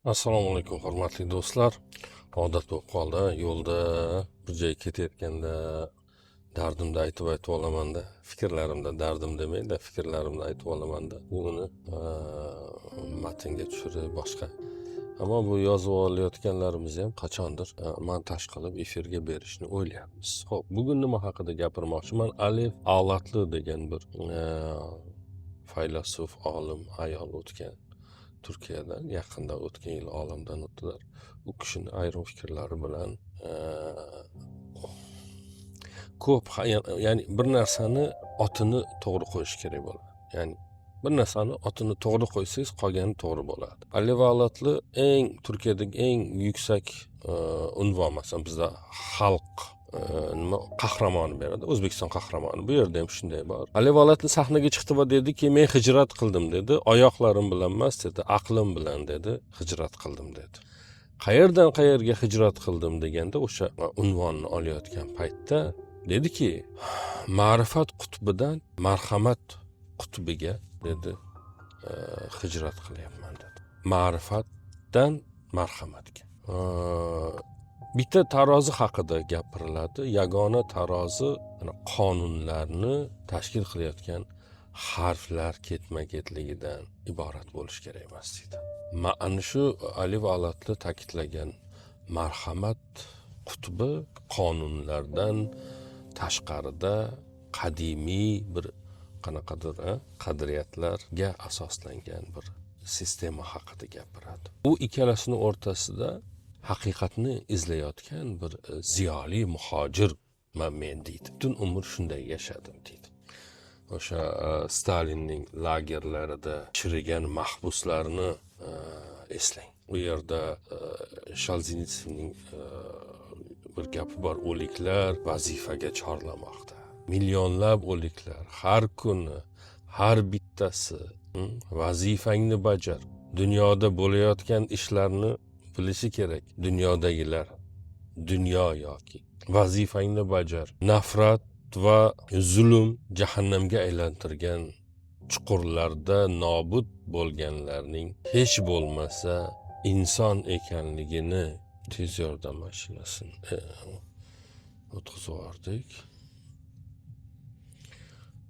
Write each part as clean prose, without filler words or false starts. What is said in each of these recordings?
Assalomu alaykum hurmatli do'stlar. Odat bo'lib qoldi. Yo'lda bir joyga ketayotganda dardimni aytib olamanda. Fikrlarimda, dardim demaydi, fikrlarimni aytib olamanda. Buni matnga tushirib boshqa. Ammo bu yozib olayotganlarimizni ham qachondir montaj qilib efirga berishni o'ylayapmiz. Xo'p, bugun nima haqida gapirmoqchiman? Alif Avlatli degan bir faylasuf, olim ayol o'tgan. Turkiyadan yaqinda o'tgan yil olamdan o'tdilar. U kishini ayrim fikrlari bilan ko'p, ya'ni bir narsani otini to'g'ri qo'yish kerak bo'ladi. Ya'ni bir narsani otini to'g'ri qo'ysangiz qolgani to'g'ri bo'ladi. Alif Avlatli Turkiyadagi eng yuksak unvon, masalan bizda xalq nima qahramoni beradi, O'zbekiston qahramoni. Bu yerda ham shunday bor. Alif Avlatli sahnaga chiqdi va dediki, men hijrat qildim dedi. Oyoqlarim bilan emas dedi, aqlim bilan dedi, hijrat qildim dedi. Qayerdan qayerga hijrat qildim deganda o'sha unvonni olayotgan paytda dediki, ma'rifat qutbidan marhamat qutbiga dedi hijrat qilyapman dedi. Ma'rifatdan marhamatga. Bitta tarozi haqida gapiriladi. Yagona tarozi qonunlarni tashkil qilayotgan harflar ketma-ketligidan iborat bo'lish kerak emas deydi. Ana shu Alif Avlatli ta'kidlagan marhamat qutbi qonunlardan tashqarida qadimiy bir qanaqadir qadriyatlarga asoslangan bir sistema haqida gapiradi. U ikkalasini o'rtasida haqiqatni izlayotgan bir ziyoli muhojirman men deydi. Butun umr shunday yashadim deydi. O'sha Stalinning lagerlarida chirigan mahbuslarni eslang. U yerda Shalzinitsevning bir gapi bor, o'liklar vazifaga chorlamoqda. Millionlab o'liklar har kuni, har bittasi vazifangni bajar. Dunyoda bo'layotgan ishlarni bilishi kerak. Dunyodagilar, dunyo yoki vazifangni bajar. Nafrat va zulm jahannamga aylantirgan chuqurlarda nobud bo'lganlarning hech bo'lmasa inson ekanligini tez yordam mashinasini o'tkazib yubordik.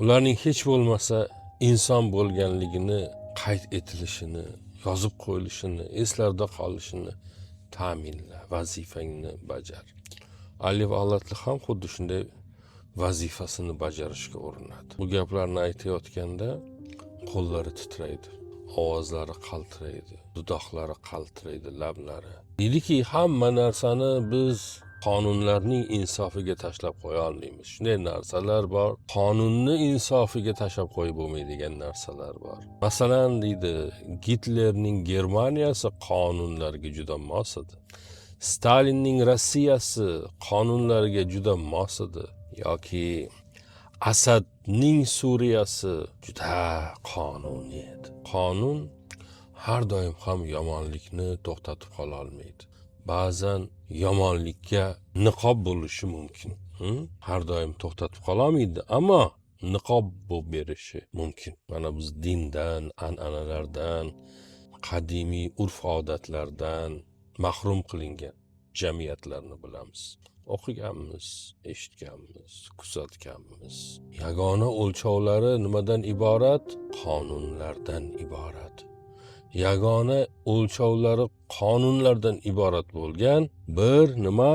Ularning hech bo'lmasa inson bo'lganligini qayd etilishini, yozib qo'yilishini, eslarda qolishini ta'minla, vazifangni bajar. Alif Avlatli ham xuddi shunday vazifasini bajarishga urinadi. Bu gaplarni aytayotganda qo'llari titraydi, ovozlari qaltiraydi, dudoqlari qaltiraydi, lablari. Deydiki, hamma narsani biz qonunlarning insofiga tashlab qo'ya olmaymiz. Shunday narsalar bor, qonunni insofiga tashlab qo'yib bo'lmaydigan narsalar bor. Masalan, deydi, Gitlerning Germaniyasi qonunlarga juda mos edi. Stalinning Rossiyasi qonunlarga juda mos edi. Yoki Asadning Suriyasi juda qonuniy edi. Qonun har doim ham yomonlikni to'xtatib qola olmaydi. Ba'zan yomonlikka niqob bo'lishi mumkin. Har doim to'xtatib qola olmaydi, ammo niqob bo'lib berishi mumkin. Mana biz dindan, an'analardan, qadimiy urf-odatlardan mahrum qilingan jamiyatlarni bilamiz. O'qiganmiz, eshitganmiz, kuzatganmiz. Yagona o'lchovlari nimadan iborat? Qonunlardan iborat. Yagona o'lchovlari qonunlardan iborat bo'lgan bir nima?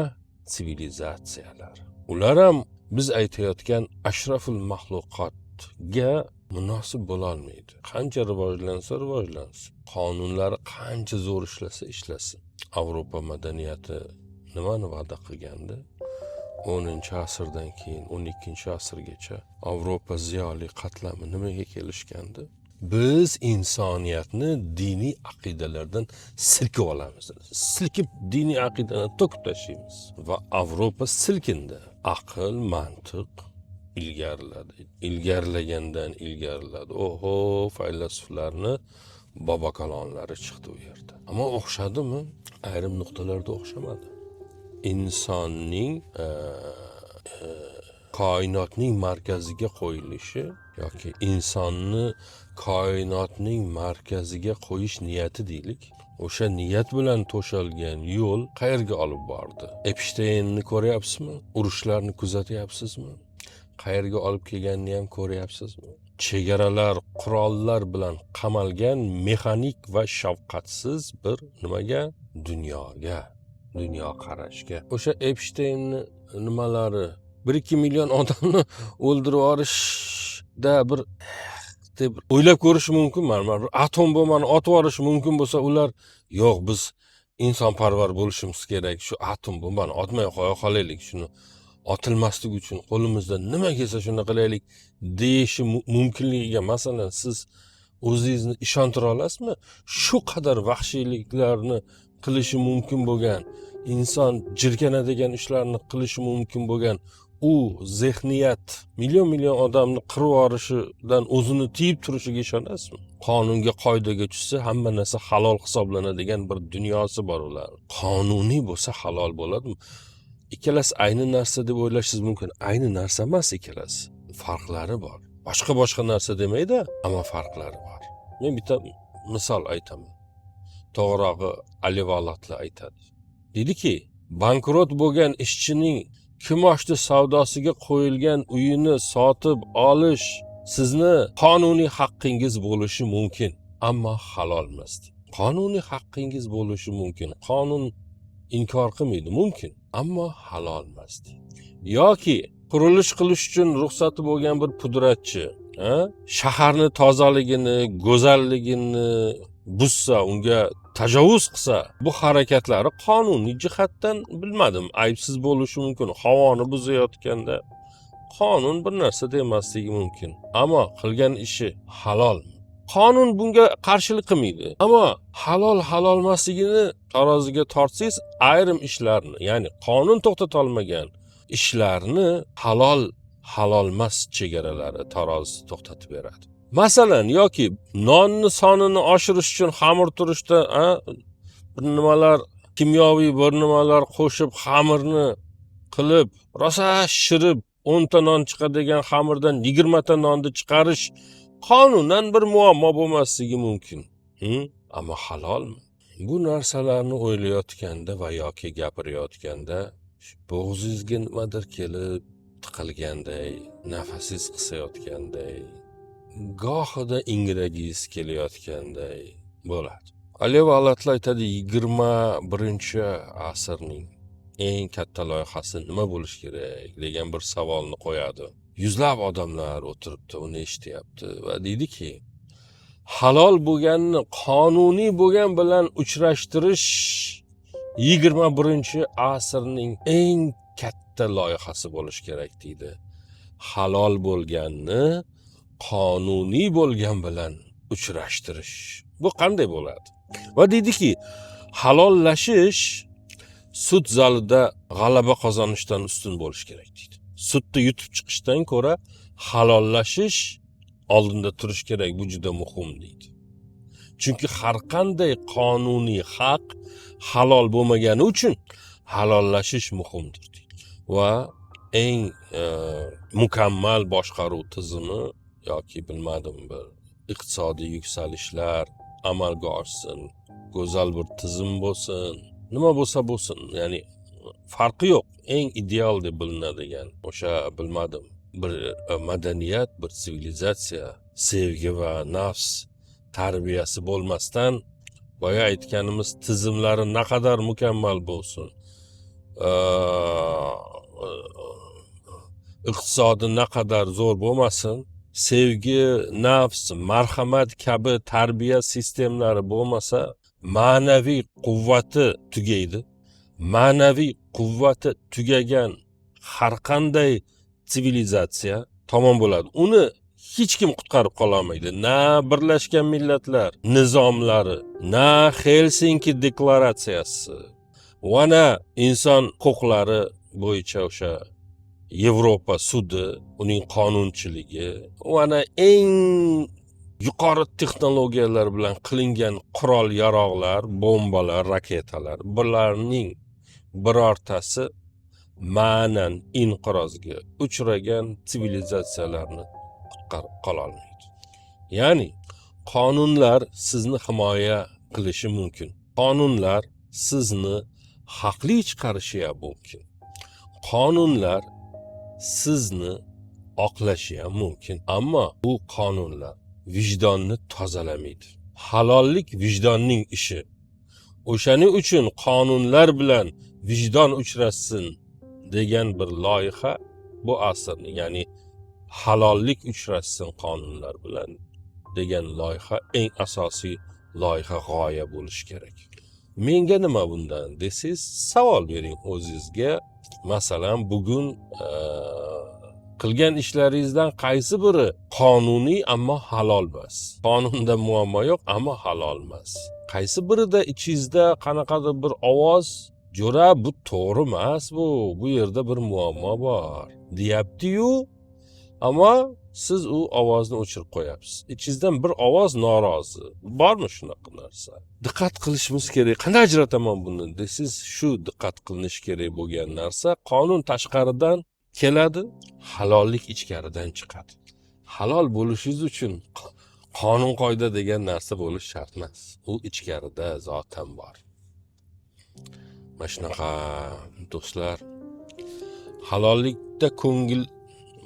Sivilizatsiyalar. Ular ham biz aytayotgan ashraful maxluqotga munosib bo'la olmaydi. Qancha rivojlansa rivojlansin, qonunlari qancha zo'r ishlasa ishlasin. Avropa madaniyati nimani va'da qilgandi? 10-asrdan keyin 12-asrgacha Avropa ziyoli qatlami nimaga kelishgandi? Biz insoniyatni diniy aqidalardan silkib olamiz. Silkib diniy aqidani to'kib tashlaymiz. Va Avropa silkindi. Aql, mantiq ilgariladi. Ilgarilagandan ilgariladi. Oho, faylasuflarni bobokalonlari chiqdi u yerda. Ammo o'xshadimi? Ayrim nuqtalarda o'xshamadi. İnsanning koinotning markaziga qo'yilishi yoki insonni koinotning markaziga qo'yish niyati deylik, o'sha niyat bilan to'shalgan yo'l qayerga olib bordi? Epshteynni ko'ryapsizmi? Urushlarni kuzatyapsizmi? Qayerga olib kelganini ham ko'ryapsizmi? Chegaralar, qurollar bilan qamalgan mexanik va shafqatsiz bir nimaga? Dunyoga, dunyoqarashga. O'sha Epshteynni nimalari 1-2 million odamni o'ldirib yuborishda bir deb o'ylab ko'rish mumkinmi? Bir atom bombani otib yuborish mumkin bo'lsa, ular yo'q, biz insonparvar bo'lishimiz kerak, shu atom bombani otmay qo'ya qolaylik, shuni otilmaslik uchun qo'limizdan nima kelsa shuni qilaylik deyishi mumkinligiga masalan siz o'zingizni ishontira olasizmi? Shu qadar vahshiyliklarni qilishi mumkin bo'lgan, inson jirkanadigan ishlarni qilishi mumkin bo'lgan u zehniyat million odamni qirib yuborishidan o'zini tiyib turishiga ishonasizmi? Qonunga, qoidaga tushsa hamma narsa halol hisoblanadigan bir dunyosi bor ular. Qonuniy bo'lsa halol bo'ladimi? Ikkalasi ayni narsa deb o'ylashingiz mumkin. Ayni narsa emas ikkalasi. Farqlari bor. Boshqa narsa demaydi, ammo farqlari bor. Men bitta misol aytaman. To'g'rog'i alivalatlar aytadi. Dediki, bankrot bo'lgan ishchining kimoshdi savdosiga qo'yilgan uyini sotib olish sizni qonuniy haqqingiz bo'lishi mumkin, ammo halol emas. Qonuniy haqqingiz bo'lishi mumkin. Qonun inkor qilmaydi, mumkin, ammo halol emas. Yoki qurilish qilish uchun ruxsati bo'lgan bir pudratchi, shaharni tozaligini, go'zalligini buzsa, unga tajovuz qilsa, bu harakatlari qonuniy jihatdan bilmadim, aybsiz bo'lishi mumkin. Havoni buzayotganda qonun bir narsa demasligi mumkin, ammo qilgan ishi halol. Qonun bunga qarshilik qilmaydi, ammo halol emasligini taroziga tortsangiz, ayrim ishlarni, ya'ni qonun to'xtata olmagan ishlarni halol emas chegaralari tarozi to'xtatib beradi. Masalan, yoki nonni sonini oshirish uchun xamir turishda bir nimalar, kimyoviy bir nimalar qo'shib xamirni qilib, rosa shirib 10 ta non chiqadigan xamirdan 20 ta nonni chiqarish qonunan bir muammo bo'lmasligi mumkin. Ammo halolmi? Bu narsalarni o'ylayotganda va yoki gapirayotganda bo'g'zingizga nimadir kelib tiqilganday, nafasingiz qisayotganday, gohida ingragingiz kelayotganday bo'ladi. Alivalatlar aytadi, 21-asrning eng katta loyihasi nima bo'lishi kerak degan bir savolni qo'yadi. Yuzlab odamlar o'tiribdi, uni eshityapti va deydiki, halol bo'lganni qonuniy bo'lgan bilan uchrashtirish 21-asrning eng katta loyihasi bo'lishi kerak deydi. Halol bo'lganni qonuniy bo'lgan bilan uchrashtirish. Bu qanday bo'ladi? Va deydiki, halollashish sud zalida g'alaba qozonishdan ustun bo'lishi kerak deydi. Sudda yutib chiqishdan ko'ra halollashish oldinda turish kerak, bu juda muhim deydi. Chunki har qanday qonuniy haq halol bo'lmagani uchun halollashish muhimdir deydi. Va eng mukammal boshqaruv tizimi yoki bilmadim bir iqtisodiy yuksalishlar amalga oshsin, go'zal bir tizim bo'lsin, nima bo'lsa bo'lsin, ya'ni farqi yo'q, eng ideal deb bilinadigan o'sha bilmadim bir madaniyat, bir sivilizatsiya, sevgi va nafs tarbiyasi bo'lmasdan boya aytganimiz tizimlari naqadar mukammal bo'lsin, iqtisodi naqadar zo'r bo'lmasin, sevgi, nafs, marhamat kabi tarbiya sistemlari bo'lmasa, ma'naviy quvvati tugaydi. Ma'naviy quvvati tugagan har qanday sivilizatsiya tamom bo'ladi. Uni hech kim qutqarib qola olmaydi. Na Birlashgan Millatlar nizomlari, na Helsinki deklaratsiyasi, va na inson huquqlari bo'yicha o'sha Yevropa sudi, uning qonunchiligi, va na eng yuqori texnologiyalar bilan qilingan qurol yaroqlar, bombalar, raketalar, bularning birortasi ma'nan inqirozga uchragan sivilizatsiyalarni qutqarib qololmaydi. Ya'ni qonunlar sizni himoya qilishi mumkin. Qonunlar sizni haqli chiqarishi ham mumkin. Qonunlar sizni oqlashi ham mumkin. Ammo bu qonunlar vijdonni tozalamaydi. Halollik vijdonning ishi. O'shaning uchun qonunlar bilan vijdon uchrasin degan bir loyiha bu asrning, ya'ni halollik uchrasin qonunlar bilan degan loyiha eng asosiy loyiha, g'oya bo'lishi kerak. Menga nima bundan desiz, savol bering o'zingizga. Masalan, bugun qilgan ishlaringizdan qaysi biri qonuniy ammo halol emas? Qonunda muammo yo'q, ammo halol emas. Qaysi birida ichingizda qanaqadir bir ovoz, "Jo'ra, bu to'g'ri emas bu yerda bir muammo bor" deyapti-yu, ammo siz u ovozni o'chirib qo'yapsiz. Ichingizdan bir ovoz norozi. Bormi shunaqa narsa? Diqqat qilishimiz kerak. Qanday ajrataman buni desiz, shu diqqat qilinish kerak bo'lgan narsa qonun tashqaridan keladi, halollik ichkaridan chiqadi. Halol bo'lishingiz uchun qonun qoida degan narsa bo'lish shart emas. U ichkarida zotan bor. Mana shunaqa do'stlar, halollikda ko'ngil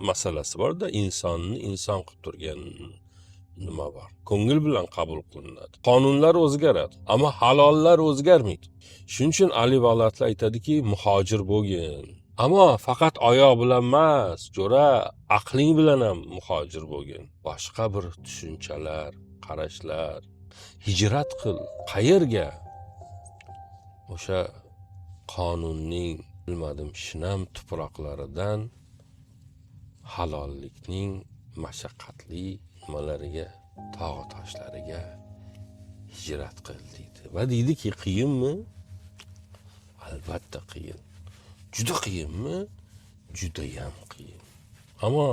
masalasi bor-da, insonni inson qilib turgan nima bor? Ko'ngil bilan qabul qilinadi. Qonunlar o'zgaradi, ammo halollar o'zgarmaydi. Shuning uchun Ali Balatli aytadiki, muhojir bo'lgin. Ammo faqat oyoq bilan emas, jo'ra, aqling bilan ham muhojir bo'lgin. Boshqa bir tushunchalar, qarashlar, hijrat qil. Qayerga? O'sha qonunning, bilmadim, shinam tuproqlaridan halollikning mashaqqatli nimalariga, tog' toshlariga hijrat qil deydi. Va deydiki, qiyinmi? Albatta qiyin. Juda qiyinmi? Judayam qiyin. Ammo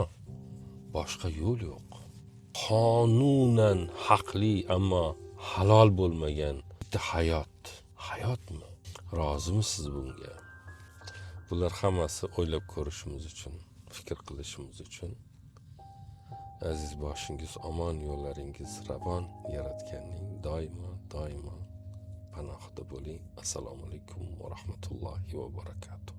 boshqa yo'l yo'q. Qonunan haqli ammo halol bo'lmagan bitta hayot. Hayotmi? Rozimisiz bunga? Bular hammasi o'ylab ko'rishimiz uchun, fikr qilishimiz uchun. Aziz boshingiz omon, yo'llaringiz ravon, yaratganning doimo panohida bo'ling. Assalomu alaykum va rahmatullohi va barakatuh.